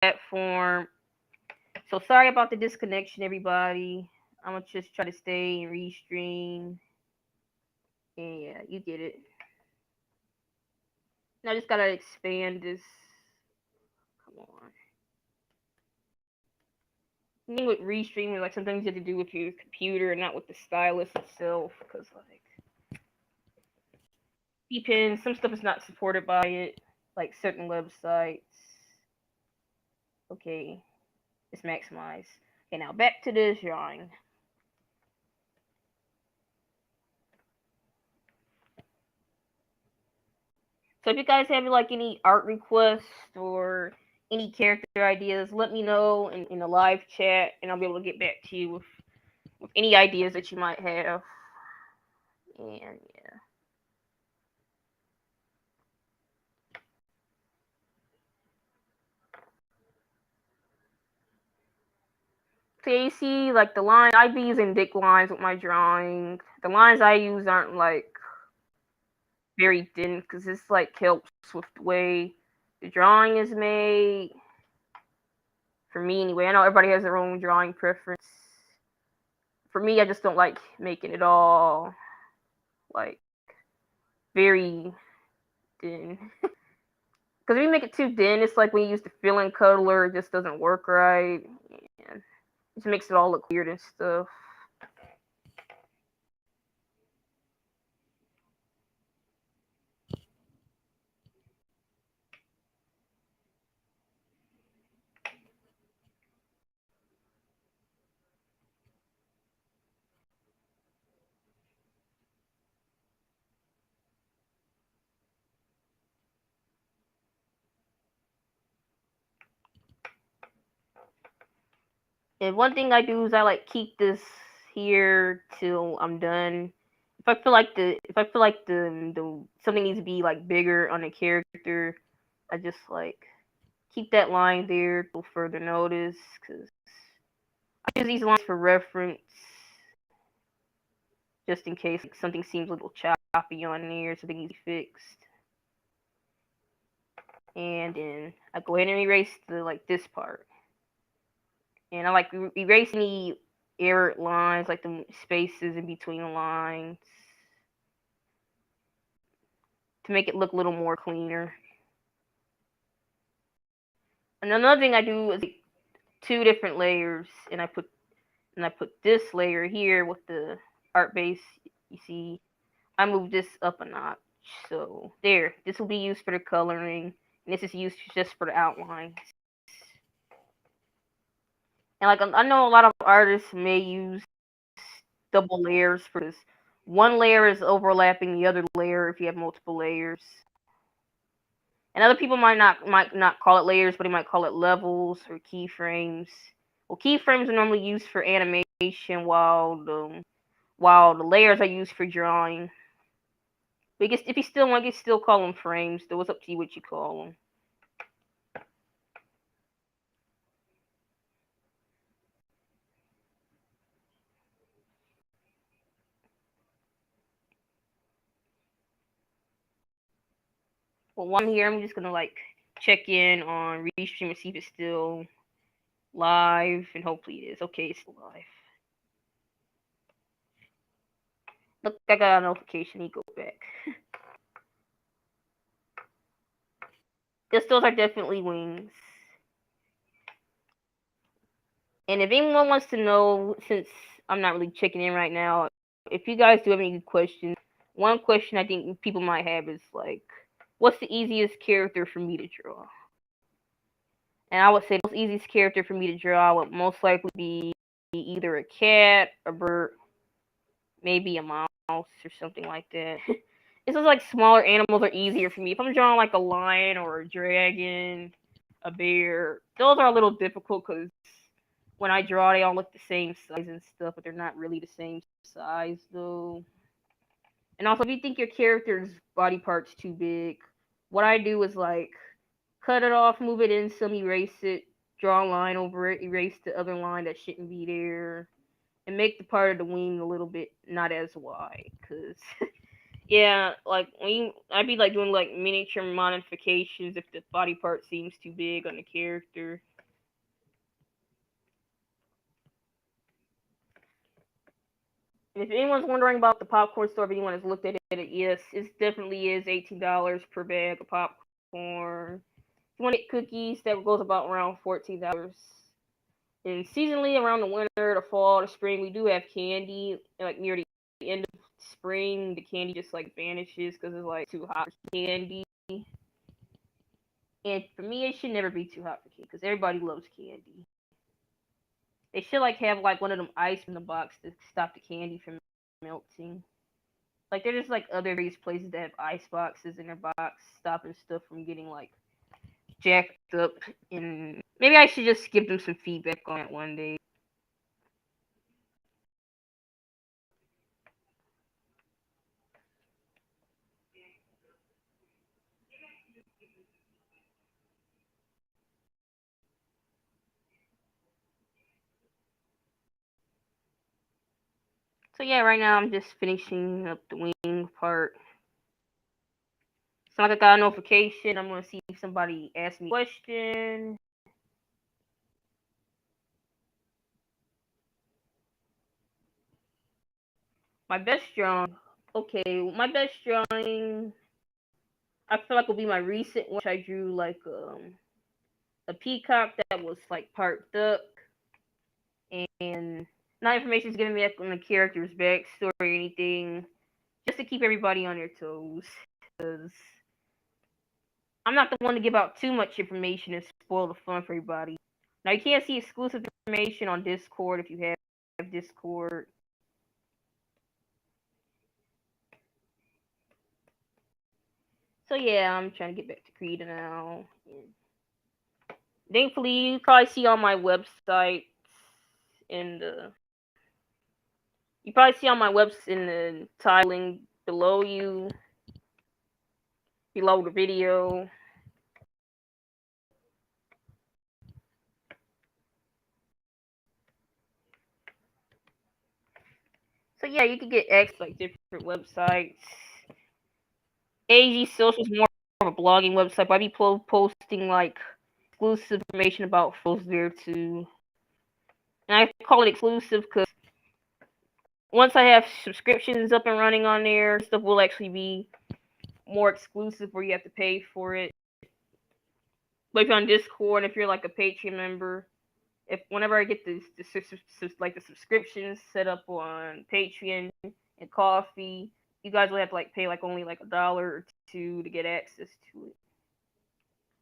platform. So sorry about the disconnection, everybody. I'm gonna just try to stay and restream. And yeah, you get it. Now I just gotta expand this. Come on. The thing with restreaming, like sometimes you have to do with your computer and not with the stylus itself, because like depends. Some stuff is not supported by it, like certain websites. Okay, it's maximized. Okay, now back to this drawing. So if you guys have like any art requests or any character ideas, let me know in the live chat, and I'll be able to get back to you with any ideas that you might have. And yeah. So you see, like the line, I be using thick lines with my drawing. The lines I use aren't like very thin because this like helps with the way the drawing is made. For me, anyway, I know everybody has their own drawing preference. For me, I just don't like making it all like very thin. Because if you make it too thin, it's like when you use the filling color, it just doesn't work right. And it just makes it all look weird and stuff. And one thing I do is I like keep this here till I'm done. If I feel like the something needs to be like bigger on the character, I just like keep that line there till further notice because I use these lines for reference just in case like, something seems a little choppy on there, something needs to be fixed. And then I go ahead and erase the like this part. And I like erase any error lines, like the spaces in between the lines, to make it look a little more cleaner. And another thing I do is like, two different layers, and I put this layer here with the art base. You see, I move this up a notch. So there, this will be used for the coloring, and this is used just for the outlines. And like I know a lot of artists may use double layers for this. One layer is overlapping the other layer if you have multiple layers. And other people might not call it layers, but they might call it levels or keyframes. Well, keyframes are normally used for animation, while the layers are used for drawing. But if you still want, you can still call them frames. Though it's up to you what you call them. Well, while I'm here, I'm just gonna like check in on Restream and see if it's still live, and hopefully it is. Okay, it's still live. Look, I got a notification. You go back. Because those are definitely wings. And if anyone wants to know, since I'm not really checking in right now, if you guys do have any questions, one question I think people might have is like, what's the easiest character for me to draw? And I would say the most easiest character for me to draw would most likely be either a cat, a bird, maybe a mouse or something like that. It's just like smaller animals are easier for me. If I'm drawing like a lion or a dragon, a bear, those are a little difficult because when I draw, they all look the same size and stuff, but they're not really the same size though. And also, if you think your character's body part's too big, what I do is like cut it off, move it in some, erase it, draw a line over it, erase the other line that shouldn't be there, and make the part of the wing a little bit not as wide. Cause yeah, like I'd be like doing like miniature modifications if the body part seems too big on the character. And if anyone's wondering about the popcorn store, if anyone has looked at it, yes, it definitely is $18 per bag of popcorn. If you want to get cookies, that goes about around $14. And seasonally, around the winter, the fall, the spring, we do have candy. Like near the end of spring, the candy just like vanishes because it's like too hot for candy. And for me, it should never be too hot for candy because everybody loves candy. They should like have like one of them ice in the box to stop the candy from melting. Like there's just like other various places that have ice boxes in their box, stopping stuff from getting like jacked up. And maybe I should just give them some feedback on it one day. So yeah, right now I'm just finishing up the wing part. So like I got a notification. I'm gonna see if somebody asks me a question. My best drawing. Okay, my best drawing. I feel like will be my recent one. Which I drew like a peacock that was like part duck, and not information is giving me on the character's backstory or anything, just to keep everybody on their toes. Because I'm not the one to give out too much information and spoil the fun for everybody. Now you can't see exclusive information on Discord if you have Discord. So yeah, I'm trying to get back to creating now. Thankfully, you probably see on my website in the you probably see on my website in the tiling below the video. So yeah, you can get access to like different websites. AG Social is more of a blogging website, but I be posting like exclusive information about photos there too. And I call it exclusive because once I have subscriptions up and running on there, stuff will actually be more exclusive where you have to pay for it. But if you're on Discord, if you're like a Patreon member, if whenever I get like the subscriptions set up on Patreon and Coffee, you guys will have to like pay like only like $1 or $2 to get access to it.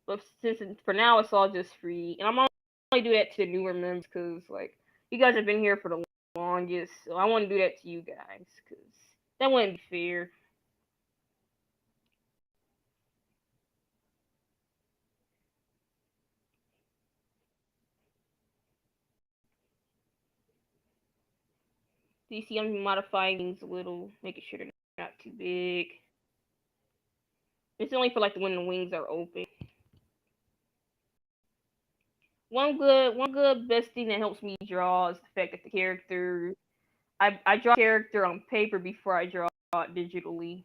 But since for now it's all just free, and I'm only do that to the newer members because like you guys have been here for the longest, so I want to do that to you guys because that wouldn't be fair. So you see, I'm modifying things a little, making sure they're not too big. It's only for like when the wings are open. One good best thing that helps me draw is the fact that the character I draw a character on paper before I draw it digitally.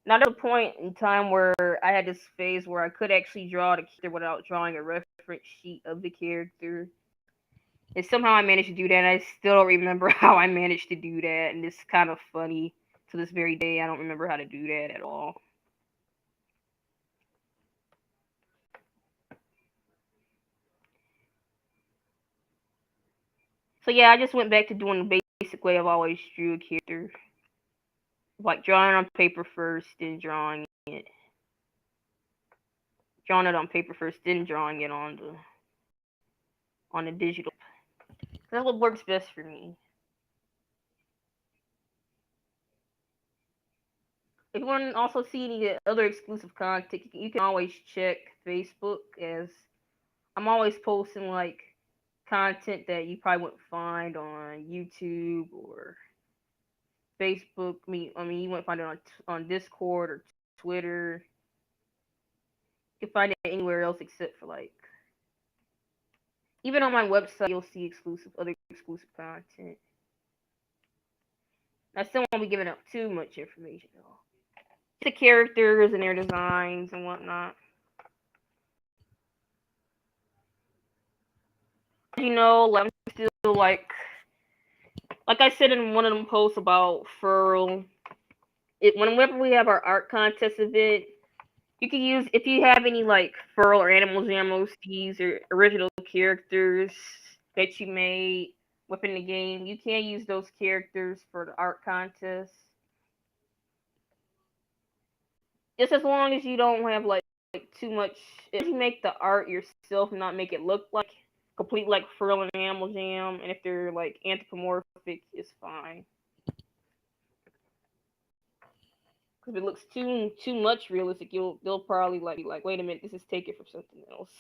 Now there's a point in time where I had this phase where I could actually draw the character without drawing a reference sheet of the character. And somehow I managed to do that, and I still don't remember how I managed to do that, and it's kind of funny to this very day. I don't remember how to do that at all. So yeah, I just went back to doing the basic way I've always drew a character. Like drawing on paper first, then drawing it on paper first, then drawing it on the digital. That's what works best for me. If you want to also see any other exclusive content, you can always check Facebook, as I'm always posting like content that you probably wouldn't find on YouTube or Facebook. I mean, you won't find it on Discord or Twitter. You can find it anywhere else except for like even on my website. You'll see other exclusive content. I still won't be giving up too much information though. The characters and their designs and whatnot. You know, I'm still like like I said in one of them posts about furl, whenever we have our art contest event, you can use if you have any like furl or animal jam OCs or original characters that you made within the game. You can use those characters for the art contest. Just as long as you don't have like too much. If you make the art yourself and not make it look like complete like furl and animal jam, and if they're like anthropomorphic, it's fine. Because if it looks too much realistic, they'll probably like be like, wait a minute, this is taken from something else.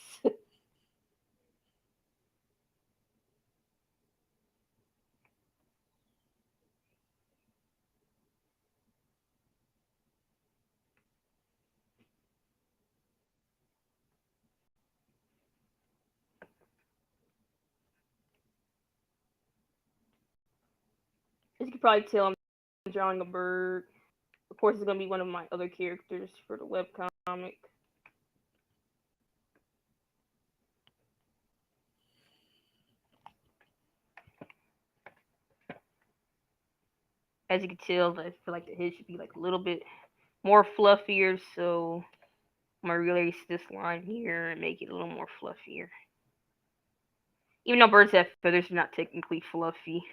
As you can probably tell, I'm drawing a bird. Of course, it's gonna be one of my other characters for the webcomic. As you can tell, I feel like the head should be like a little bit more fluffier, so I'm gonna erase this line here and make it a little more fluffier. Even though birds have feathers, they're not technically fluffy.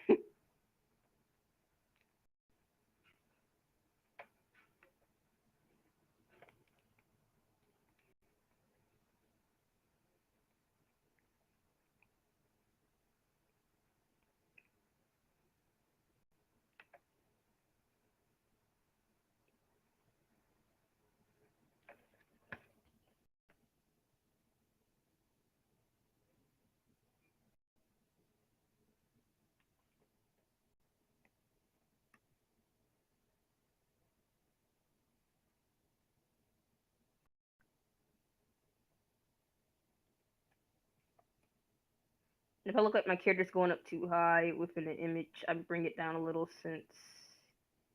If I look like my character's going up too high within the image, I bring it down a little since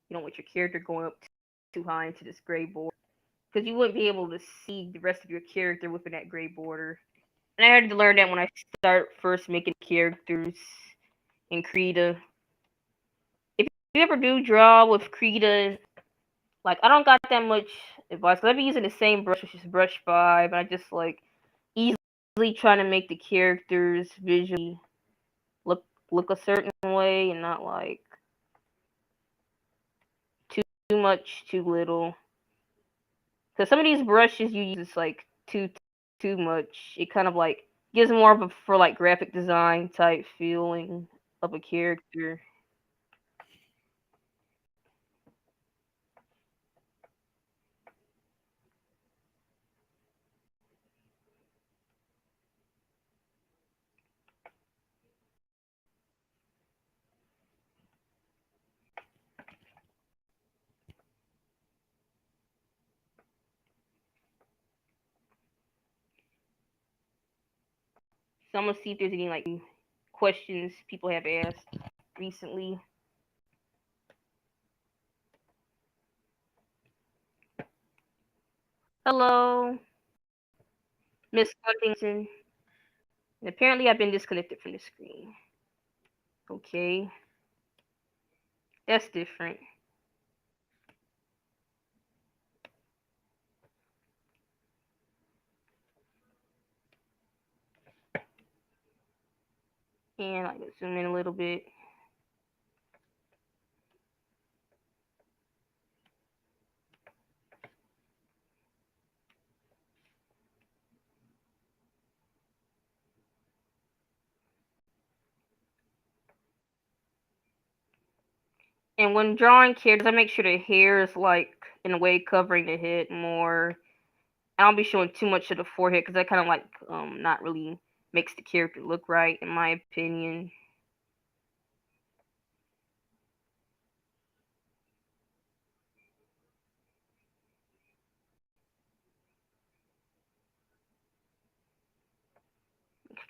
you don't want your character going up too high into this gray border. Because you wouldn't be able to see the rest of your character within that gray border. And I had to learn that when I start first making characters in Krita. If you ever do draw with Krita, like I don't got that much advice. Cause I've been using the same brush, which is brush 5, and I just like easily trying to make the characters visually look a certain way and not like too much, too little. Because some of these brushes you use is like too much. It kind of like gives more of a for like graphic design type feeling of a character. So I'm gonna see if there's any like questions people have asked recently. Hello, Miss Huntington. And apparently I've been disconnected from the screen. Okay, that's different. And I can zoom in a little bit. And when drawing characters, I make sure the hair is like in a way covering the head more. I don't be showing too much of the forehead because that kind of like not really makes the character look right in my opinion.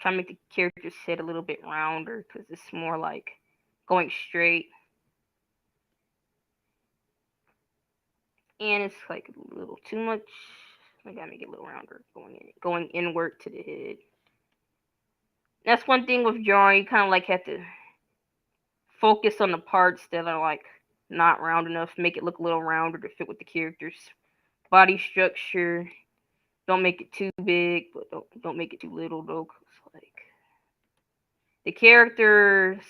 Try to make the character's head a little bit rounder because it's more like going straight. And it's like a little too much. I gotta make it a little rounder, going inward to the head. That's one thing with drawing. You kind of like have to focus on the parts that are like not round enough, make it look a little rounder to fit with the characters. Body structure, don't make it too big, but don't make it too little though, 'cause like the characters,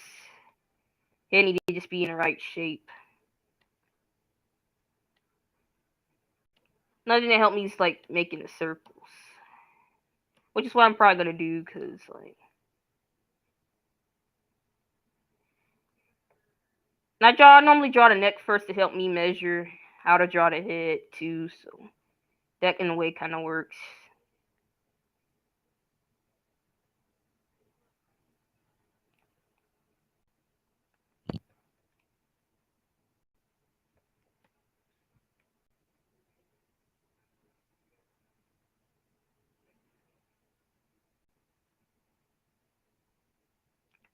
they need to just be in the right shape. Another thing that helped me is like making the circles, which is what I'm probably gonna do, cause like I normally draw the neck first to help me measure how to draw the head too, so that in a way kind of works.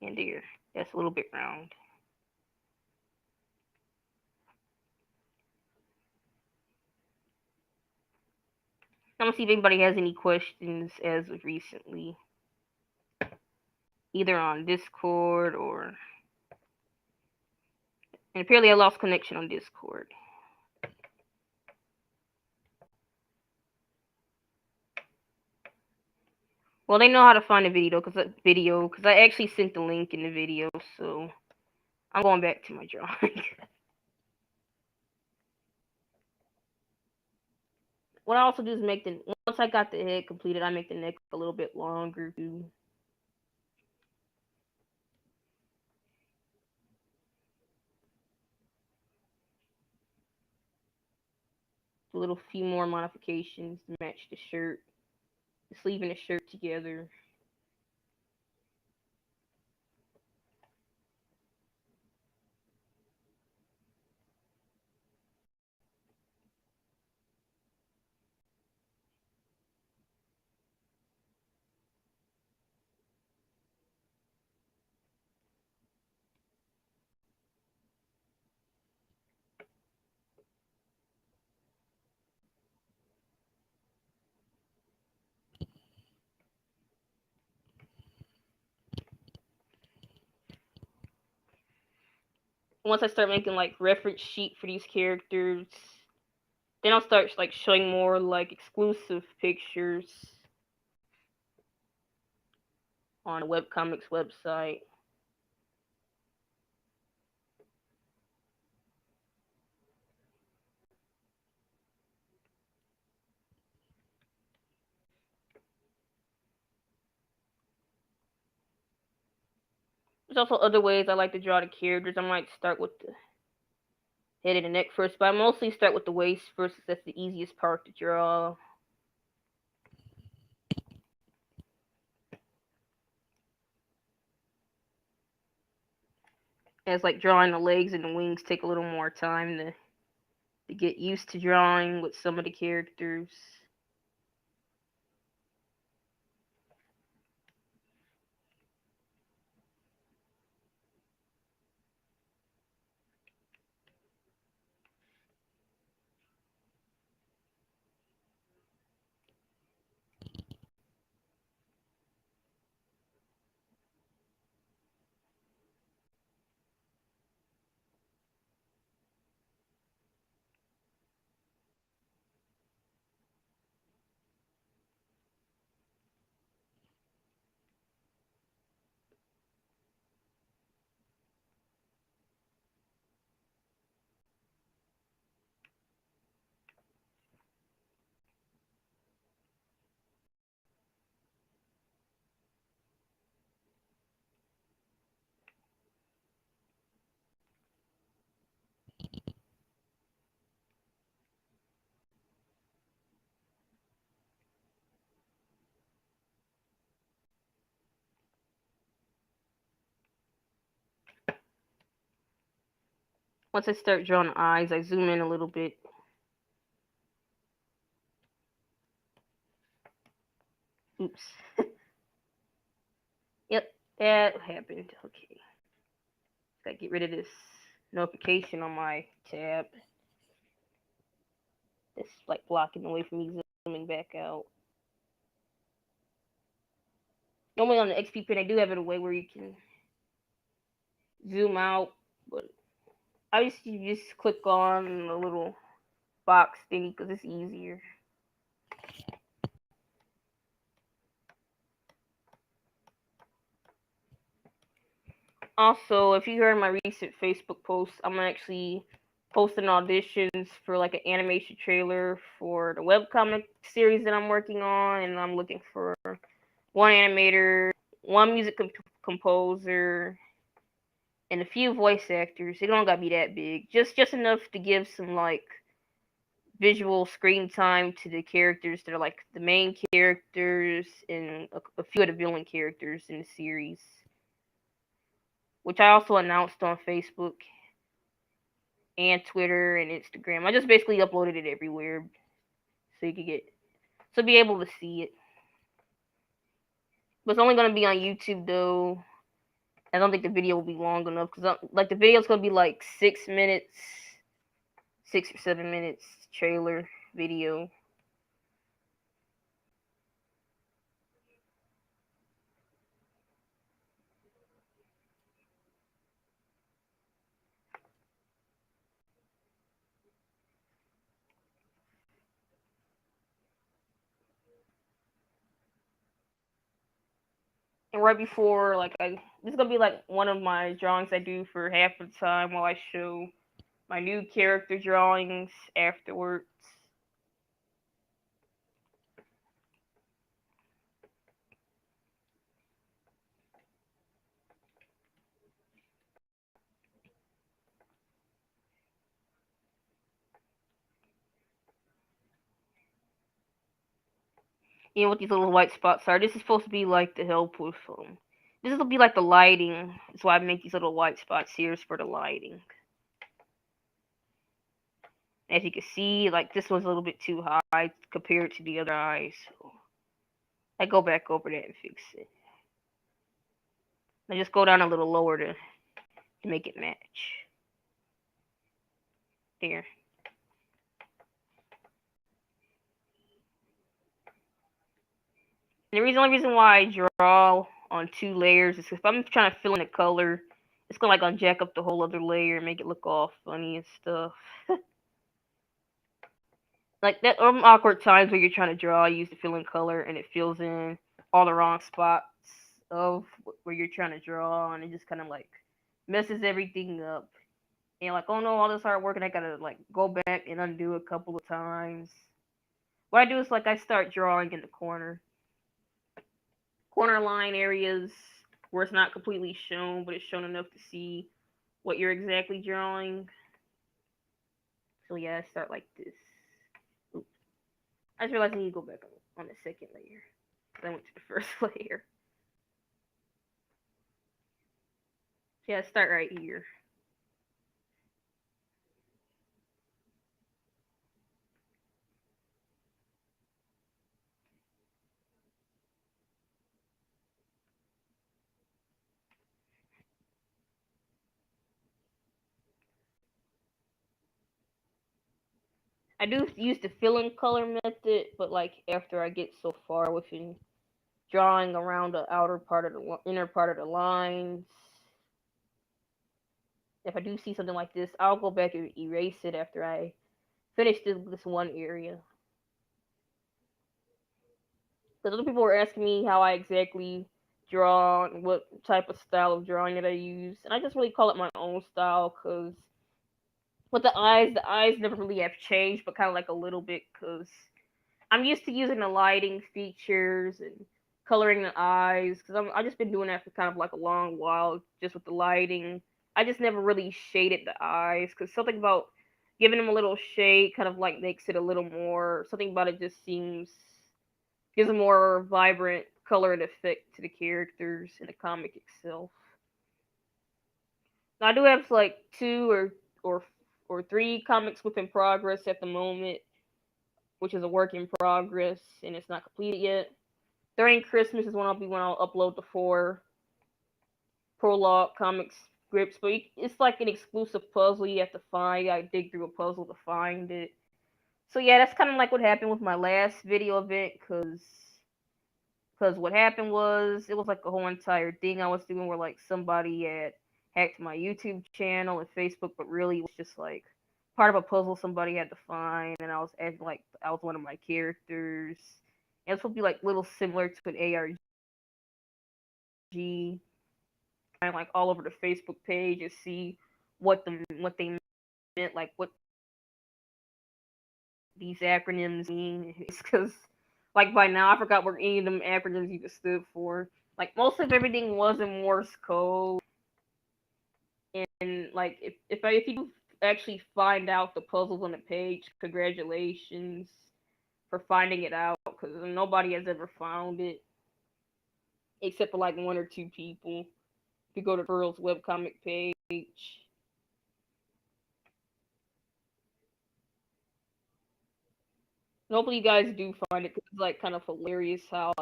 And there, that's a little bit round. I'm gonna see if anybody has any questions as of recently, either on Discord or. And apparently I lost connection on Discord. Well, they know how to find the because I actually sent the link in the video, so I'm going back to my drawing. What I also do is make the once I got the head completed, I make the neck a little bit longer too. A little few more modifications to match the shirt, the sleeve and the shirt together. Once I start making like reference sheet for these characters, then I'll start like showing more like exclusive pictures on the webcomics website. There's also other ways I like to draw the characters. I might start with the head and the neck first, but I mostly start with the waist first. That's the easiest part to draw. As like drawing the legs and the wings take a little more time to get used to drawing with some of the characters. Once I start drawing eyes, I zoom in a little bit. Oops. Yep, that happened. Okay. Gotta get rid of this notification on my tab. It's like blocking the way from me zooming back out. Normally on the XP pen, I do have it a way where you can zoom out, but I just click on the little box thing because it's easier. Also, if you heard my recent Facebook post, I'm actually posting auditions for like an animation trailer for the webcomic series that I'm working on, and I'm looking for one animator, one music composer, and a few voice actors. It don't gotta be that big, just enough to give some like visual screen time to the characters that are like the main characters and a few of the villain characters in the series, which I also announced on Facebook and Twitter and Instagram. I just basically uploaded it everywhere so you could be able to see it. But it's only gonna be on YouTube though. I don't think the video will be long enough because like the video's gonna be like 6 minutes, 6 or 7 minutes trailer video. And right before, like, this is gonna be like one of my drawings I do for half the time while I show my new character drawings afterwards. You know what these little white spots are? This is supposed to be like to help with this will be like the lighting. That's why I make these little white spots here is for the lighting. As you can see, like this one's a little bit too high compared to the other eyes. So I go back over that and fix it. I just go down a little lower to make it match. There. And the only reason why I draw on two layers is if I'm trying to fill in the color, it's gonna like unjack up the whole other layer and make it look all funny and stuff. Like that awkward times where you're trying to draw, use the fill in color, and it fills in all the wrong spots of where you're trying to draw, and it just kind of like messes everything up. And like, oh no, all this hard work, and I gotta like go back and undo a couple of times. What I do is like I start drawing in the corner line areas where it's not completely shown, but it's shown enough to see what you're exactly drawing. So yeah, I start like this. Oops. I just realized I need to go back on the second layer. I went to the first layer. So yeah, start right here. I do use the fill in color method, but like after I get so far within drawing around the outer part of the inner part of the lines, if I do see something like this, I'll go back and erase it after I finish this one area. Because other people were asking me how I exactly draw and what type of style of drawing that I use, and I just really call it my own style. Because with the eyes never really have changed, but kind of like a little bit. Because I'm used to using the lighting features and coloring the eyes. Because I just been doing that for kind of like a long while, just with the lighting. I just never really shaded the eyes because something about giving them a little shade kind of like makes it a little more. Something about it just seems gives a more vibrant color and effect to the characters in the comic itself. Now, I do have like or or three comics within progress at the moment, which is a work in progress and it's not completed yet. During Christmas is when I'll upload the four prologue comics scripts, but it's like an exclusive puzzle you have to find. I dig through a puzzle to find it. So yeah, that's kind of like what happened with my last video event, because what happened was it was like a whole entire thing I was doing where like somebody hacked my YouTube channel and Facebook, but really it was just like part of a puzzle somebody had to find, and I was acting like I was one of my characters. And it's supposed to be like little similar to an ARG, kind of like all over the Facebook page and see what they meant, like what these acronyms mean. It's because like by now I forgot what any of them acronyms even stood for. Like most of everything was in Morse code, and like if you actually find out the puzzles on the page, congratulations for finding it out, because nobody has ever found it except for like one or two people. If you go to Pearl's webcomic page. Hopefully you guys do find it, because it's like kind of hilarious how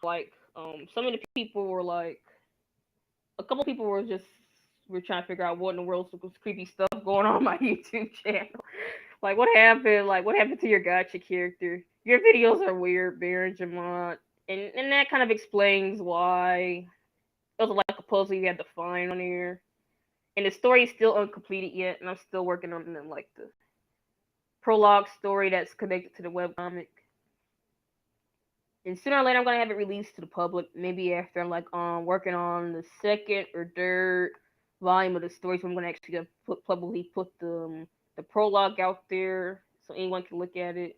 some of the people were like, a couple people were trying to figure out what in the world was creepy stuff going on my YouTube channel. Like what happened? Like what happened to your gotcha character? Your videos are weird, baronjamaa, and that kind of explains why it was like a puzzle you had to find on here. And the story is still uncompleted yet, and I'm still working on like the prologue story that's connected to the webcomic. And sooner or later, I'm gonna have it released to the public. Maybe after I'm like working on the second or third volume of the story, so I'm gonna actually publicly put the prologue out there so anyone can look at it.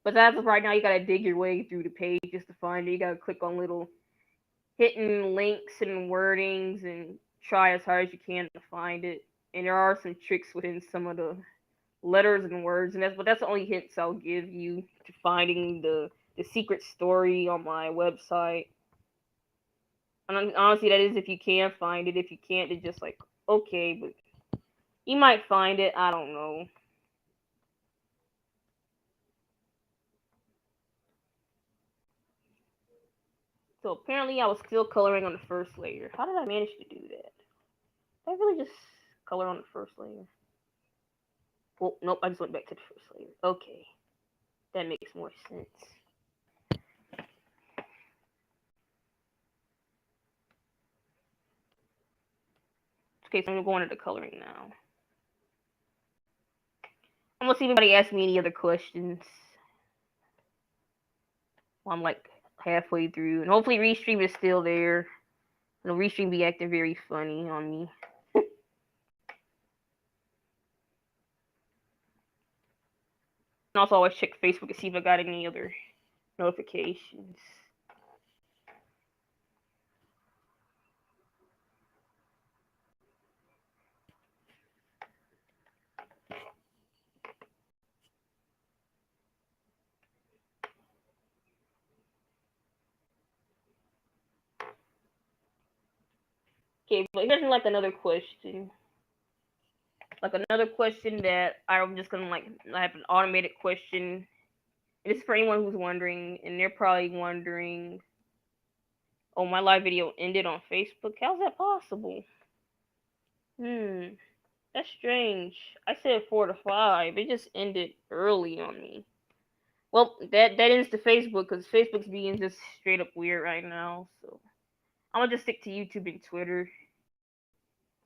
But as of right now, you gotta dig your way through the pages to find it. You gotta click on little hidden links and wordings and try as hard as you can to find it. And there are some tricks within some of the letters and words, and that's the only hints I'll give you to finding the secret story on my website. And honestly, that is if you can find it. If you can't, it's just like okay, but you might find it. I don't know. So apparently, I was still coloring on the first layer. How did I manage to do that? Did I really just color on the first layer? Well, nope. I just went back to the first layer. Okay, that makes more sense. Okay, so I'm gonna go into the coloring now. I'm gonna see if anybody asks me any other questions. Well, I'm like halfway through, and hopefully Restream is still there. You know, Restream be acting very funny on me. And also always check Facebook to see if I got any other notifications. Okay, but here's like another question. Like another question that I'm just gonna like I have an automated question. And this is for anyone who's wondering, and they're probably wondering, oh, my live video ended on Facebook. How's that possible? That's strange. I said 4 to 5. It just ended early on me. Well, that ends to Facebook, because Facebook's being just straight up weird right now. So I'm gonna just stick to YouTube and Twitter.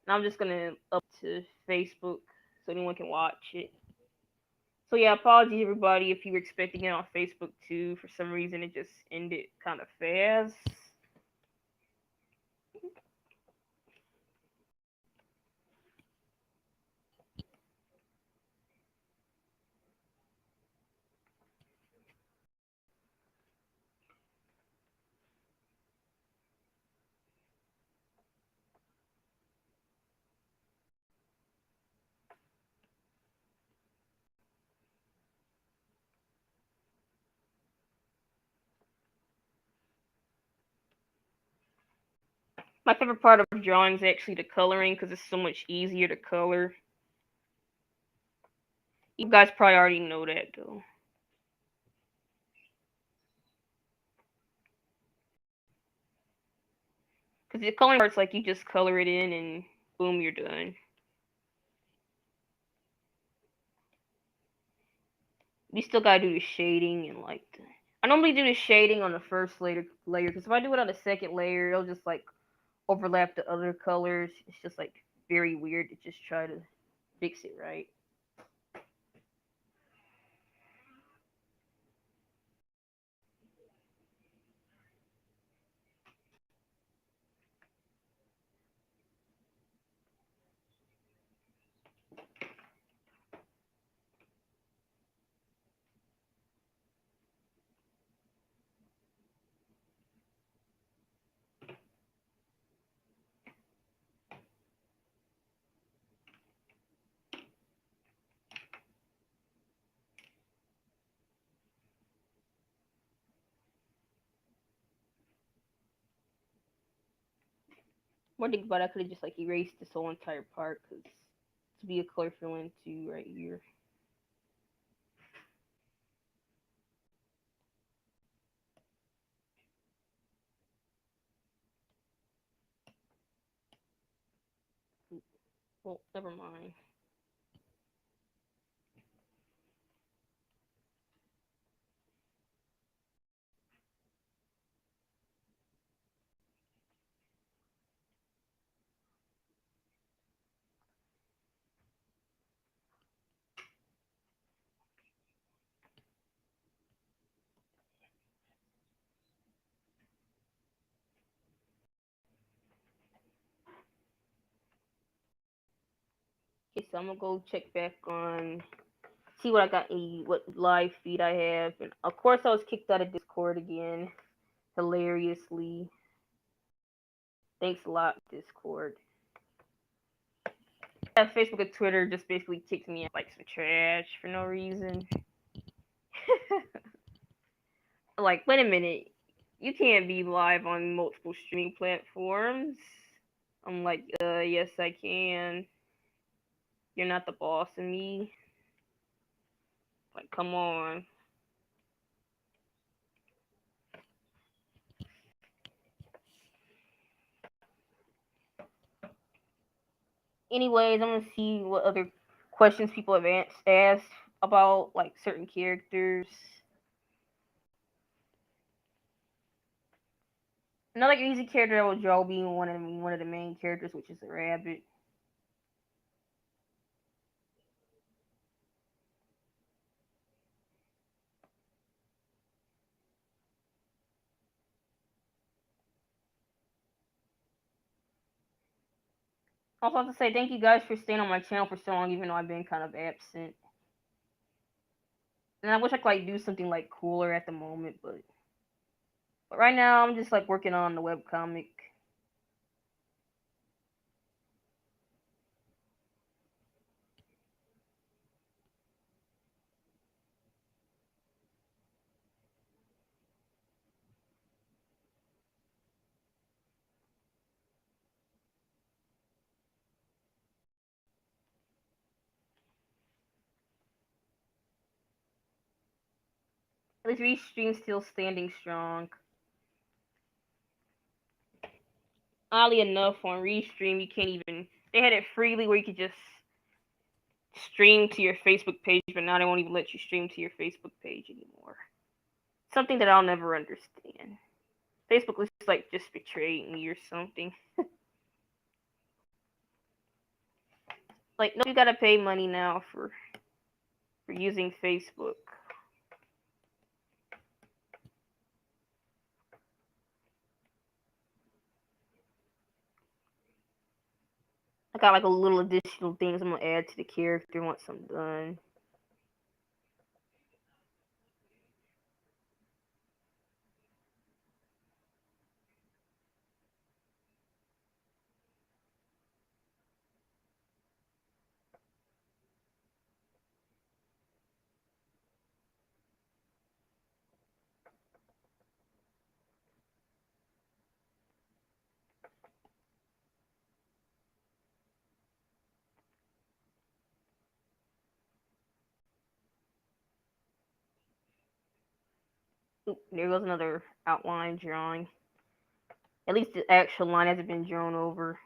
And I'm just gonna up to Facebook so anyone can watch it. So yeah, apologies everybody if you were expecting it on Facebook too. For some reason, it just ended kind of fast. My favorite part of drawing is actually the coloring, because it's so much easier to color. You guys probably already know that though. Because the coloring part's like you just color it in and boom, you're done. You still gotta do the shading and like I normally do the shading on the first layer because if I do it on the second layer, it'll just like overlap the other colors. It's just like very weird to just try to fix it right. More think about it, I could have just like erased this whole entire part because to be a color fill into right here. Well, never mind. Okay, so I'm gonna go check back on see what I got in what live feed I have, and of course I was kicked out of Discord again, hilariously. Thanks a lot, Discord. Yeah, Facebook and Twitter just basically kicked me out like some trash for no reason. Like, wait a minute, you can't be live on multiple streaming platforms. I'm like, yes I can. You're not the boss of me. Like, come on. Anyways, I'm gonna see what other questions people have asked about like certain characters. Another easy character I would draw being one of the main characters, which is a rabbit. Also, I have to say thank you guys for staying on my channel for so long, even though I've been kind of absent. And I wish I could like do something like cooler at the moment, but right now I'm just like working on the webcomic. At least Restream's still standing strong. Oddly enough, on Restream you can't even. They had it freely where you could just stream to your Facebook page, but now they won't even let you stream to your Facebook page anymore. Something that I'll never understand. Facebook was like just betraying me or something. Like, no, you gotta pay money now for using Facebook. I got like a little additional things I'm gonna add to the character once I'm done. Oop, there goes another outline drawing. At least the actual line hasn't been drawn over.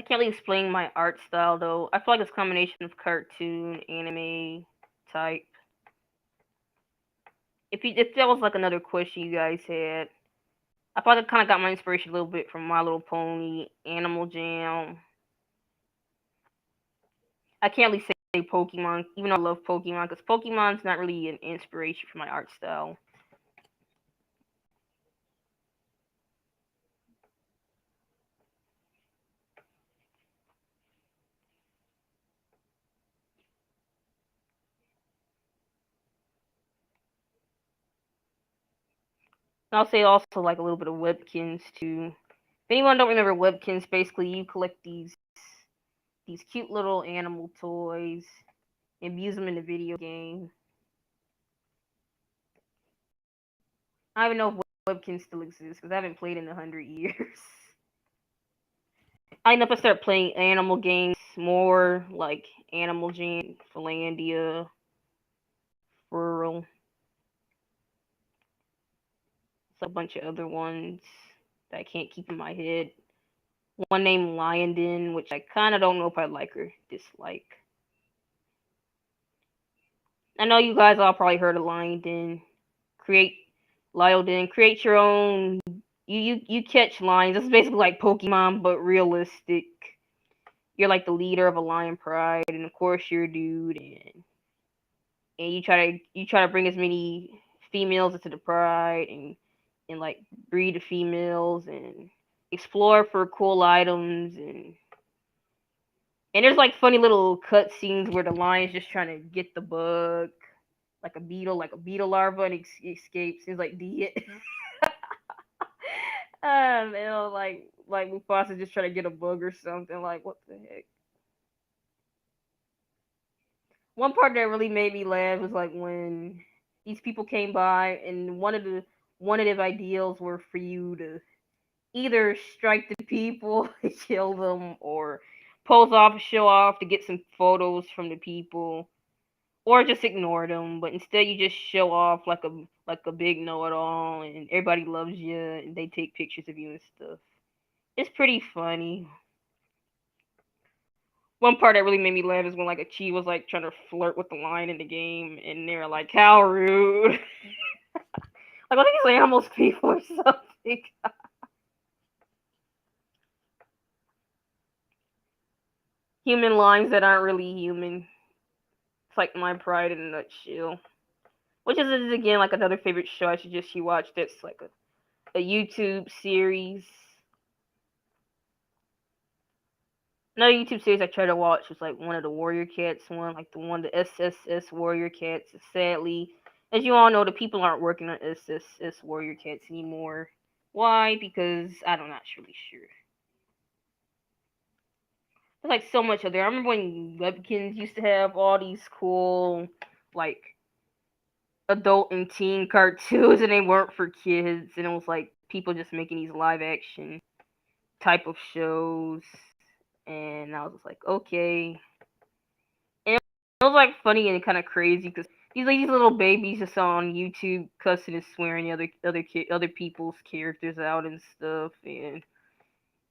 can't really explain my art style though. I feel like it's a combination of cartoon, anime type. If that was like another question you guys had, I probably kind of got my inspiration a little bit from My Little Pony, Animal Jam. I can't really say Pokemon, even though I love Pokemon, because Pokemon's not really an inspiration for my art style. And I'll say also like a little bit of Webkins too. If anyone don't remember Webkins, basically you collect these cute little animal toys and use them in the video game. I don't even know if Webkins still exists because I haven't played in 100 years. I know if I start playing animal games more, like Animal Jam, Philandia, Rural, it's a bunch of other ones that I can't keep in my head. One named Lyondon, which I kind of don't know if I like or dislike. I know you guys all probably heard of Lyondon. Create Lyondon, create your own. You catch lions. It's basically like Pokemon, but realistic. You're like the leader of a lion pride, and of course you're a dude, and you try to bring as many females into the pride, and like breed the females and explore for cool items, and there's like funny little cut scenes where the lion's just trying to get the bug, like a beetle larva, and escapes. It's like the like Mufasa just trying to get a bug or something. Like what the heck? One part that really made me laugh was like when these people came by, and one of the ideals were for you to either strike the people, kill them, or pose off, show off to get some photos from the people, or just ignore them. But instead, you just show off like a big know-it-all, and everybody loves you, and they take pictures of you and stuff. It's pretty funny. One part that really made me laugh is when like a Chi was like trying to flirt with the lion in the game, and they're like, "How rude!" Like, what are these animals people or something? Human lines that aren't really human. It's like my pride in a nutshell. Which is again like another favorite show I suggest you watch. That's like a YouTube series. Another YouTube series I try to watch was like one of the Warrior Cats one, like the SSS Warrior Cats. Sadly, as you all know, the people aren't working on SSS Warrior Cats anymore. Why? Because I'm not really sure. There's like so much of there. I remember when Webkins used to have all these cool like adult and teen cartoons, and they weren't for kids, and it was like people just making these live action type of shows, and I was just like, okay. And it was like funny and kind of crazy because these little babies just on YouTube cussing and swearing other people's characters out and stuff, and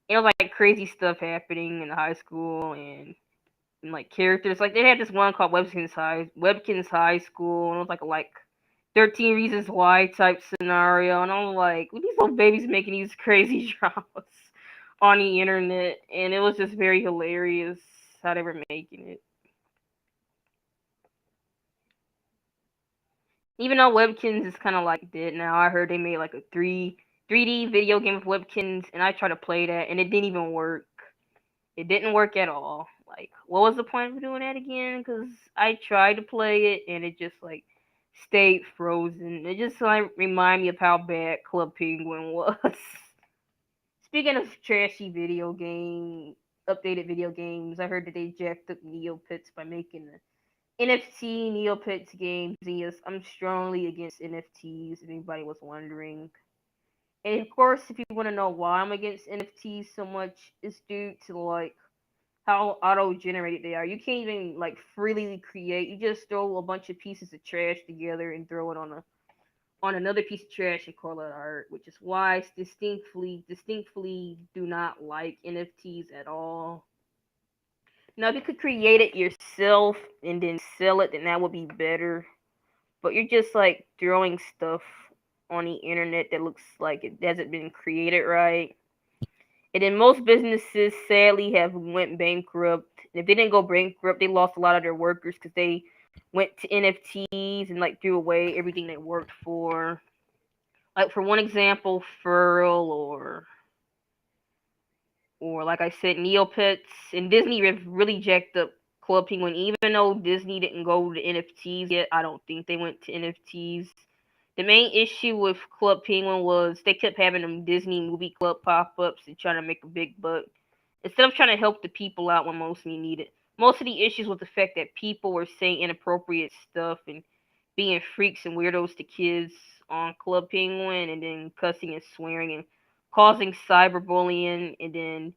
it was like crazy stuff happening in the high school, and like characters like they had this one called Webkins High School, and it was like 13 Reasons Why type scenario, and I'm like, these little babies making these crazy dramas on the internet, and it was just very hilarious how they were making it. Even though Webkins is kind of like dead now, I heard they made like a 3D video game of Webkins, and I tried to play that, and it didn't even work. It didn't work at all. Like, what was the point of doing that again? Because I tried to play it, and it just like stayed frozen. It just like remind me of how bad Club Penguin was. Speaking of trashy updated video games, I heard that they jacked up Neopets by making the NFT Neopets games. And yes, I'm strongly against NFTs, if anybody was wondering. And of course, if you want to know why I'm against NFTs so much, it's due to like how auto generated they are. You can't even like freely create. You just throw a bunch of pieces of trash together and throw it on another piece of trash and call it art, which is why I distinctly do not like NFTs at all. Now, if you could create it yourself and then sell it, then that would be better. But you're just like throwing stuff on the internet that looks like it hasn't been created right. And then most businesses sadly have went bankrupt. And if they didn't go bankrupt, they lost a lot of their workers because they went to NFTs and like threw away everything they worked for. Like for one example, Furl or like I said, Neopets and Disney have really jacked up Club Penguin. Even though Disney didn't go to NFTs yet, I don't think they went to NFTs. The main issue with Club Penguin was they kept having them Disney movie club pop ups and trying to make a big buck instead of trying to help the people out when mostly needed. Most of the issues was the fact that people were saying inappropriate stuff and being freaks and weirdos to kids on Club Penguin and then cussing and swearing and causing cyberbullying. And then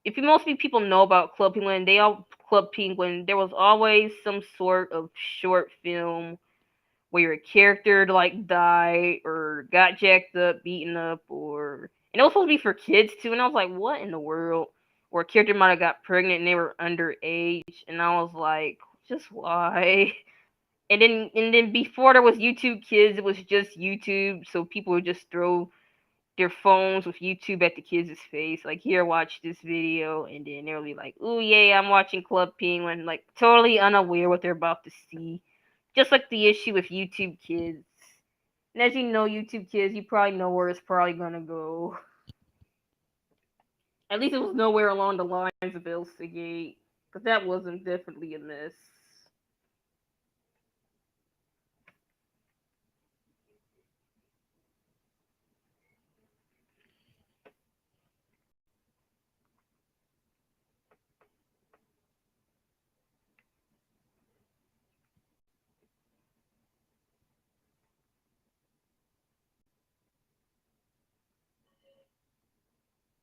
if you mostly people know about Club Penguin, there was always some sort of short film where your character like died or got jacked up, beaten up, or and it was supposed to be for kids too. And I was like, what in the world? Or a character might have got pregnant and they were underage, and I was like, just why? And then before there was YouTube Kids, it was just YouTube, so people would just throw their phones with YouTube at the kids' face, like, here, watch this video, and then they'll be like, ooh, yeah, I'm watching Club Penguin, like, totally unaware what they're about to see. Just like the issue with YouTube Kids. And as you know, YouTube Kids, you probably know where it's probably gonna go. At least it was nowhere along the lines of Elsa Gate, because that wasn't definitely a mess.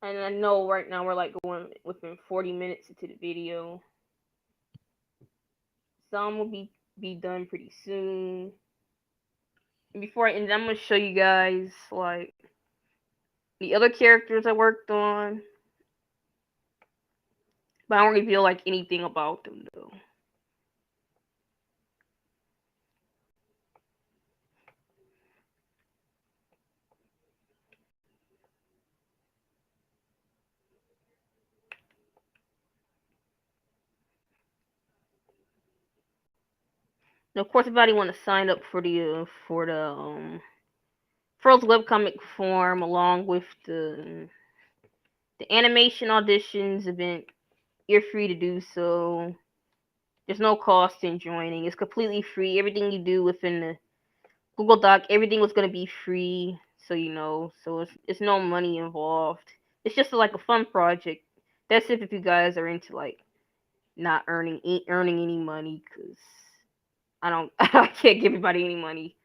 And I know right now we're like going within 40 minutes into the video. Some will be done pretty soon. And before I end, I'm gonna show you guys like the other characters I worked on, but I don't reveal like anything about them though. And of course, if anybody want to sign up for the Froze webcomic form along with the animation auditions event, you're free to do so. There's no cost in joining. It's completely free. Everything you do within the Google Doc, everything was gonna be free, so you know. So it's no money involved. It's just like a fun project. That's if you guys are into like not earning any money, cause I don't I can't give anybody any money.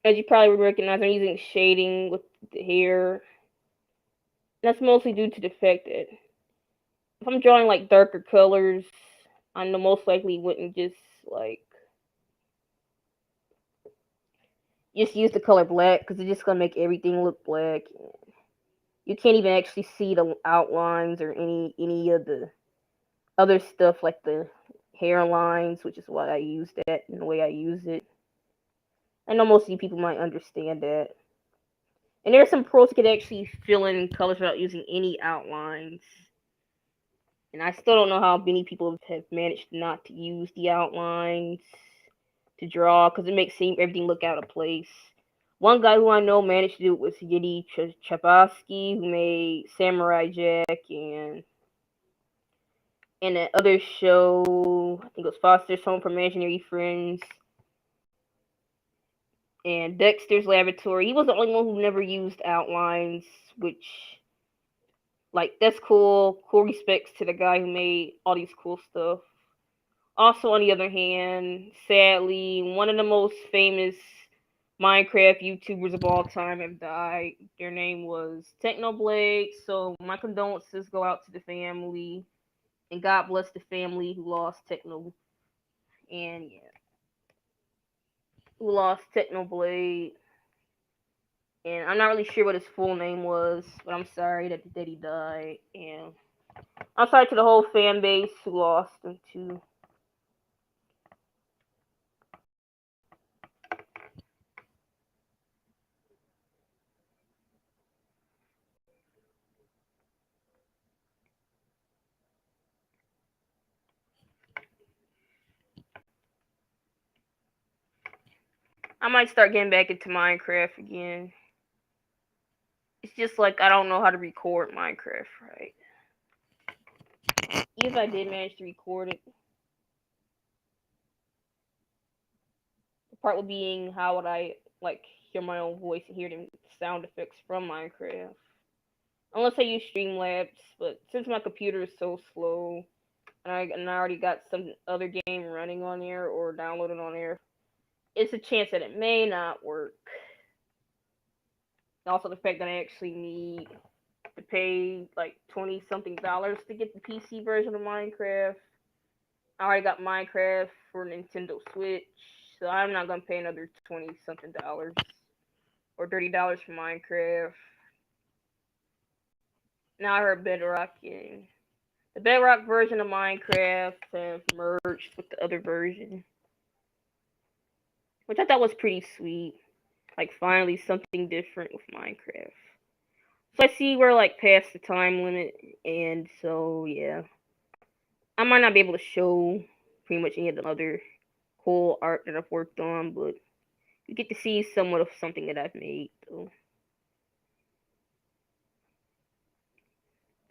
As you probably would recognize, I'm using shading with the hair. That's mostly due to the fact that if I'm drawing like darker colors, I know most likely wouldn't just like just use the color black because it's just gonna make everything look black. You can't even actually see the outlines or any of the other stuff like the hairlines, which is why I use that and the way I use it. I know most of you people might understand that. And there are some pros that could actually fill in colors without using any outlines. And I still don't know how many people have managed not to use the outlines to draw because it makes everything look out of place. One guy who I know managed to do it was Yeti Chabosky, who made Samurai Jack and that other show, I think it was Foster's Home for Imaginary Friends. and Dexter's Laboratory. He was the only one who never used outlines, which, like, that's cool. Cool respects to the guy who made all these cool stuff. Also, on the other hand, sadly, one of the most famous Minecraft YouTubers of all time have died. Their name was Technoblade. So my condolences go out to the family, and God bless the family who lost Techno. And yeah, who lost Technoblade. And I'm not really sure what his full name was, but I'm sorry that he died. And I'm sorry to the whole fan base who lost him too. I might start getting back into Minecraft again. It's just like I don't know how to record Minecraft right. Even if I did manage to record it, the part would being how would I like hear my own voice and hear the sound effects from Minecraft. Unless I use Streamlabs, but since my computer is so slow and I already got some other game running on there or downloaded on there, it's a chance that it may not work. Also, the fact that I actually need to pay like 20 something dollars to get the PC version of Minecraft. I already got Minecraft for Nintendo Switch, so I'm not gonna pay another 20 something dollars or $30 for Minecraft. Now I heard Bedrock and the Bedrock version of Minecraft have merged with the other version, which I thought was pretty sweet. Like finally something different with Minecraft. So I see we're like past the time limit, and so yeah, I might not be able to show pretty much any of the other cool art that I've worked on, but you get to see somewhat of something that I've made. So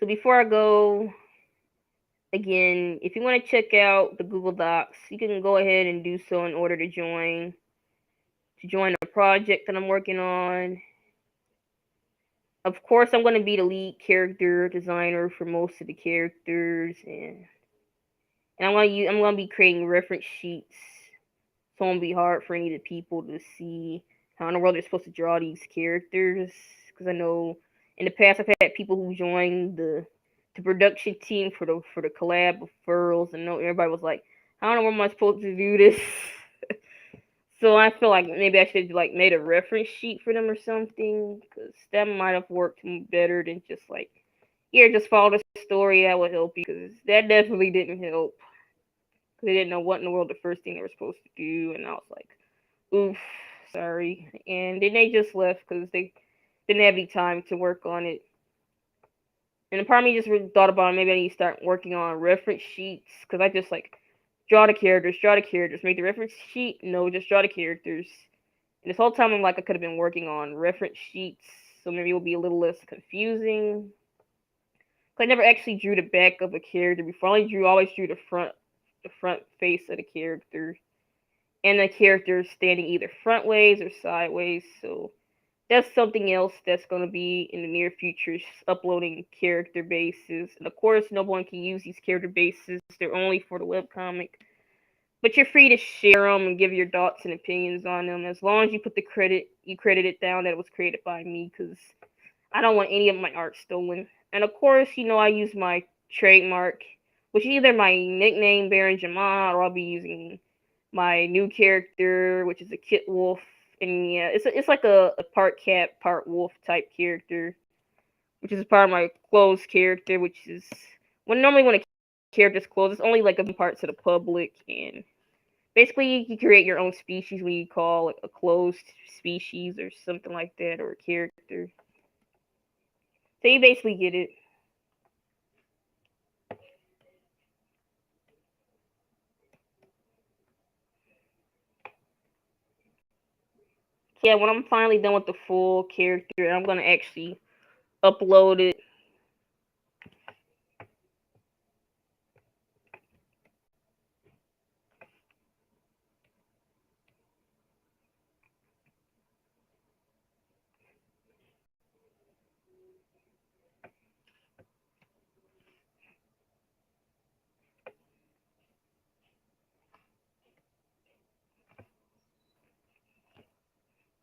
before I go, again, if you want to check out the Google Docs, you can go ahead and do so in order to join the project that I'm working on. Of course, I'm going to be the lead character designer for most of the characters, and I'm going to be creating reference sheets, so it won't be hard for any of the people to see how in the world they're supposed to draw these characters. Because I know in the past I've had people who joined the production team for the collab of Furls, and everybody was like, "How in the world am I supposed to do this?" So I feel like maybe I should have like made a reference sheet for them or something, because that might have worked better than just like, here, just follow the story. That would help you, because that definitely didn't help. Because they didn't know what in the world the first thing they were supposed to do, and I was like, oof, sorry. And then they just left because they didn't have any time to work on it. And the part of me just really thought about maybe I need to start working on reference sheets, because I just like draw the characters, make the reference sheet. No, just draw the characters. And this whole time I'm like I could have been working on reference sheets, so maybe it will be a little less confusing. I never actually drew the back of a character before. I always drew the front face of the character, and the character standing either front ways or sideways. So that's something else that's going to be in the near future, uploading character bases. And of course, no one can use these character bases. They're only for the webcomic. But you're free to share them and give your thoughts and opinions on them, as long as you put you credit it down that it was created by me, because I don't want any of my art stolen. And of course, I use my trademark, which is either my nickname, baronjamaa, or I'll be using my new character, which is a kit wolf. And yeah, it's like a part cat, part wolf type character, which is part of my closed character, which is when a character's closed, it's only like a part to the public, and basically you create your own species when you call like a closed species or something like that, or a character. So you basically get it. Yeah, when I'm finally done with the full character, I'm gonna actually upload it.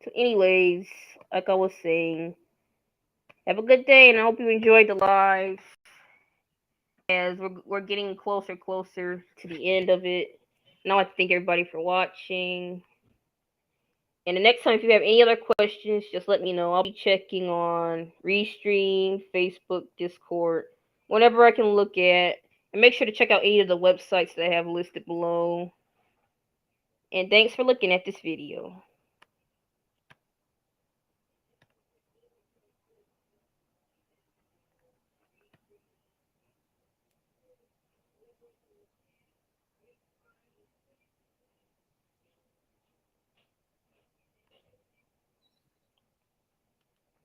So anyways, like I was saying, have a good day, and I hope you enjoyed the live. As we're getting closer to the end of it. And I want to thank everybody for watching. And the next time, if you have any other questions, just let me know. I'll be checking on Restream, Facebook, Discord, whenever I can look at. And make sure to check out any of the websites that I have listed below. And thanks for looking at this video.